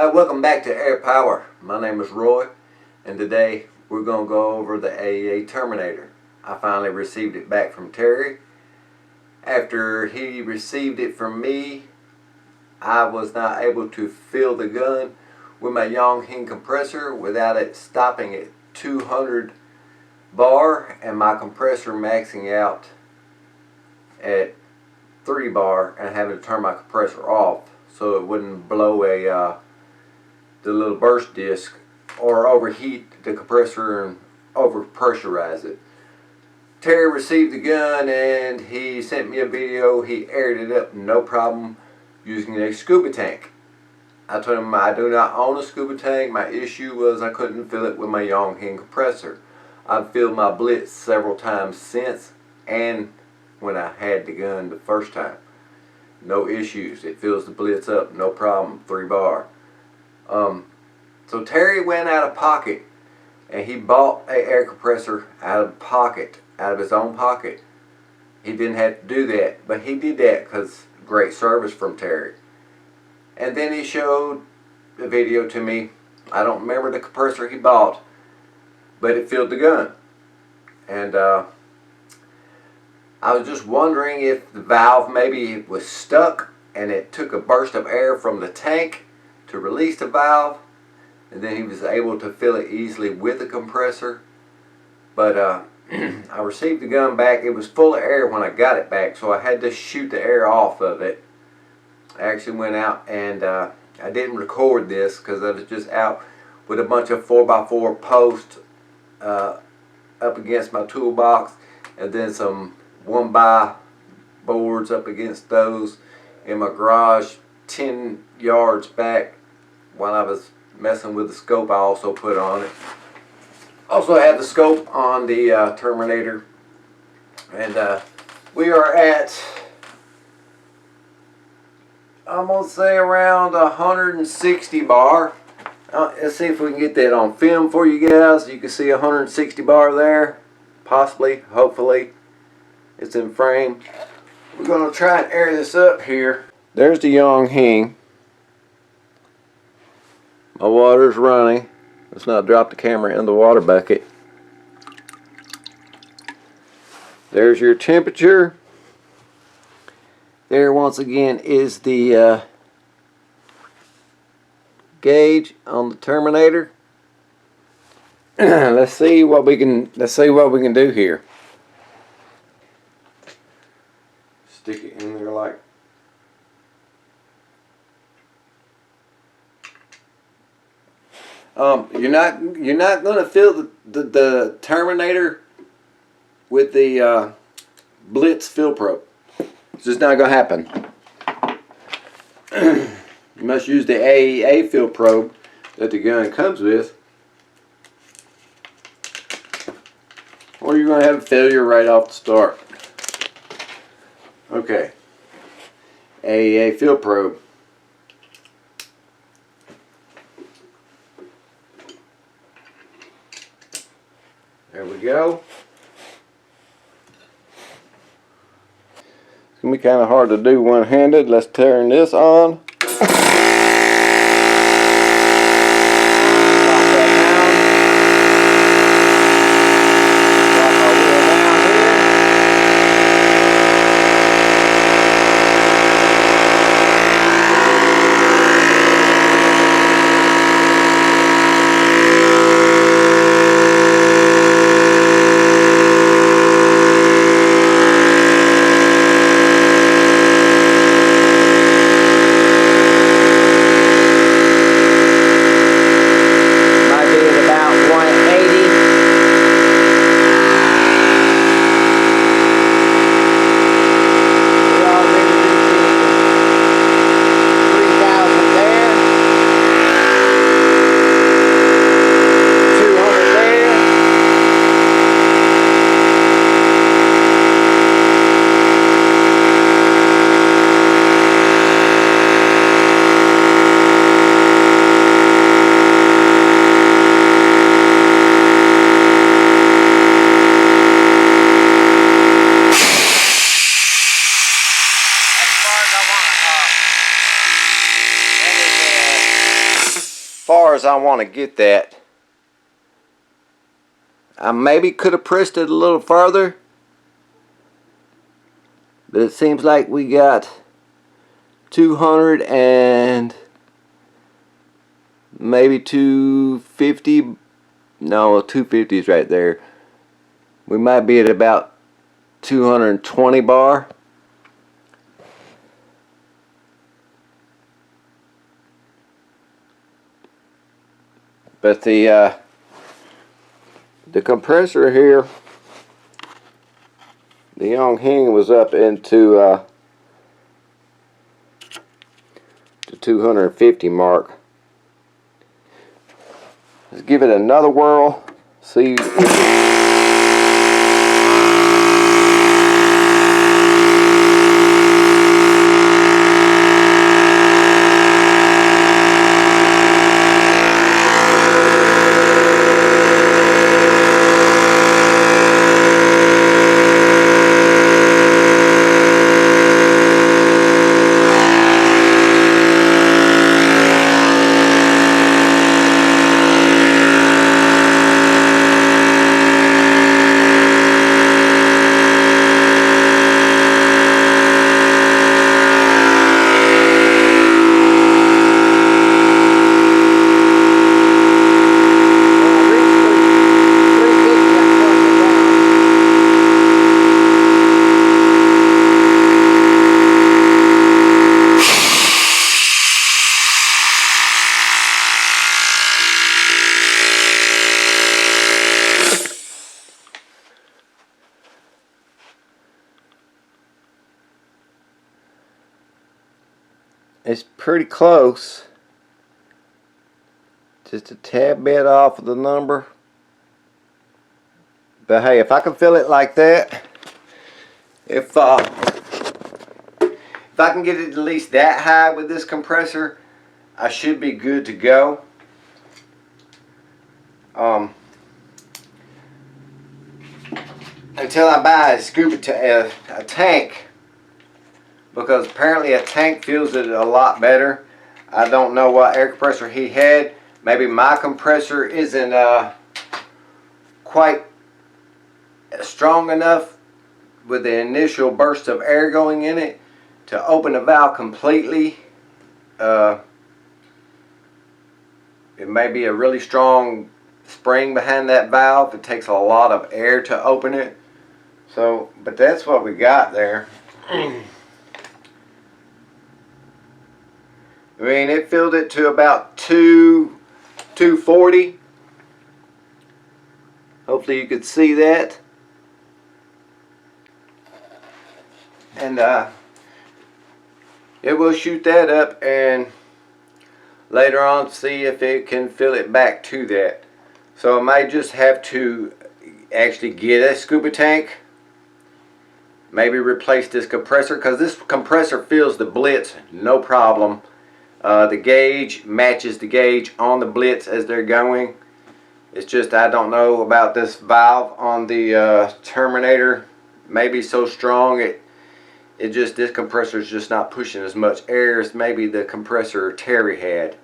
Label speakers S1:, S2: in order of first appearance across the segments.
S1: Hi, welcome back to Air Power. My name is Roy, and today we're going to go over the AEA Terminator. I finally received it back from Terry. After he received it from me, I was not able to fill the gun with my Yonghe compressor without it stopping at 200 bar and my compressor maxing out at 3 bar and having to turn my compressor off so it wouldn't blow the little burst disc or overheat the compressor and over pressurize it. Terry received the gun and he sent me a video. He aired it up no problem using a scuba tank. I told him I do not own a scuba tank. My issue was I couldn't fill it with my Yonghe compressor. I've filled my Blitz several times since, and when I had the gun the first time. No issues. It fills the Blitz up, no problem, 3 bar. So Terry went out of pocket and he bought an air compressor out of pocket, out of his own pocket. He didn't have to do that, but he did that because great service from Terry. And then he showed the video to me. I don't remember the compressor he bought, but it filled the gun. And I was just wondering if the valve maybe was stuck and it took a burst of air from the tank to release the valve, and then he was able to fill it easily with the compressor. But I received the gun back. It was full of air when I got it back, so I had to shoot the air off of it. I actually went out and I didn't record this because I was just out with a bunch of 4x4 posts up against my toolbox, and then some 1x boards up against those in my garage 10 yards back. While I was messing with the scope I also put on it. Also had the scope on the Terminator, and we are at, I'm going to say, around 160 bar. Let's see if we can get that on film for you guys. You can see 160 bar there, possibly, hopefully it's in frame. We're going to try and air this up here. There's the Yonghe. My water's running. Let's not drop the camera in the water bucket. There's your temperature. There once again is the gauge on the Terminator. Let's see what we can do here. Stick it in there like you're not going to fill the Terminator with the Blitz fill probe. It's just not going to happen. You must use the AEA fill probe that the gun comes with, or you're going to have a failure right off the start. Okay, AEA fill probe. There we go. It's going to be kind of hard to do one-handed. Let's turn this on. far as I want to get that. I maybe could have pressed it a little further, but it seems like we got 200 and maybe 250. No, 250 is right there. We might be at about 220 bar. But the compressor here, the Yongheng was up into the 250 mark. Let's give it another whirl. See if it's pretty close. Just a tad bit off of the number. But hey, if I can feel it like that, if I can get it at least that high with this compressor, I should be good to go. Until I buy a tank, because apparently a tank feels it a lot better. I don't know what air compressor he had. Maybe my compressor isn't quite strong enough with the initial burst of air going in it to open the valve completely. It may be a really strong spring behind that valve. It takes a lot of air to open it. So, but that's what we got there. I mean, it filled it to about 240. Hopefully you could see that. And it will shoot that up and later on see if it can fill it back to that. So I might just have to actually get a scuba tank. Maybe replace this compressor, because this compressor fills the blitz no problem. The gauge matches the gauge on the blitz as they're going. It's just I don't know about this valve on the Terminator. Maybe so strong this compressor is just not pushing as much air as maybe the compressor Terry had.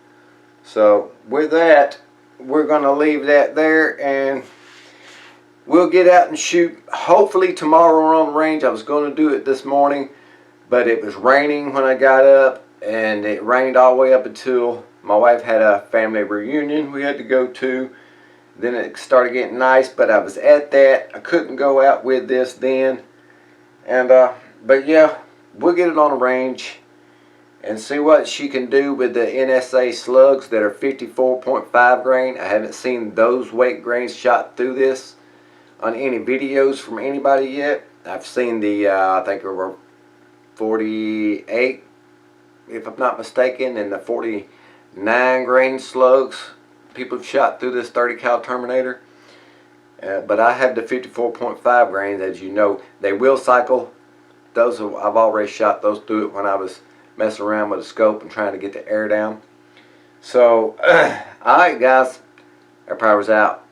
S1: So with that, we're going to leave that there, and we'll get out and shoot hopefully tomorrow on range. I was going to do it this morning, but it was raining when I got up, and it rained all the way up until my wife had a family reunion we had to go to. Then it started getting nice, but I was at that. I couldn't go out with this then. And but yeah, we'll get it on the range and see what she can do with the NSA slugs that are 54.5 grain. I haven't seen those weight grains shot through this on any videos from anybody yet. I've seen the I think there were 48, if I'm not mistaken, and the 49 grain slugs people have shot through this 30 cal Terminator. But I have the 54.5 grains, as you know. They will cycle. Those I've already shot those through it when I was messing around with a scope and trying to get the air down. So, alright guys, our power's out.